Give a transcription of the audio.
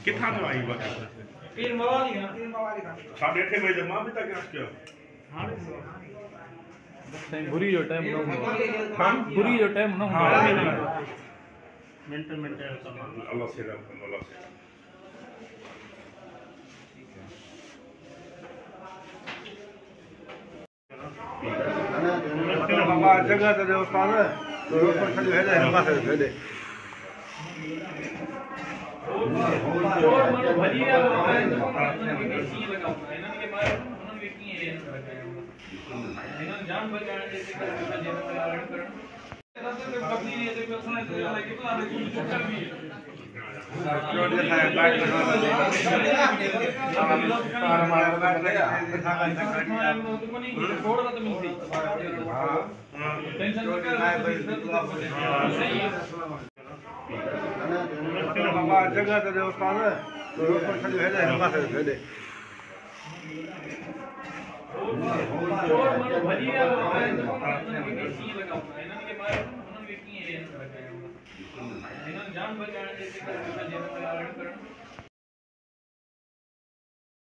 कितना में आई बात पीर मवाली का 8:30 बजे मां भी तक क्या सही बुरी जो टाइम ना हां बुरी जो टाइम ना मेंटल अल्लाह से अल्लाह से जगह तो जो उस्ताद है तो ऊपर खड़ी है ना वहां से दे और मन भलिया आए तो उनके सी लगा हुआ है ना के बारे उन्होंने की है इन्होंने जान बचाने जैसे कर जेल में आरण करन रास्ते में बकरी ने देखो सुने तो लगा कि पता नहीं कुछ चक्कर भी है जो देखा है बैठ के तार मार बैठ गया तो मनी छोड़ तो मिलती हां टेंशन मत कर सही है जगह तो जो उस्ताद है तो ऊपर खड़ी है ना वहां से दे और मन भलिया आए तो उनके सी लगा हुआ है ना के बारे उन्होंने की है इन्होंने जान बचाने जैसे कर जेल में आरण करन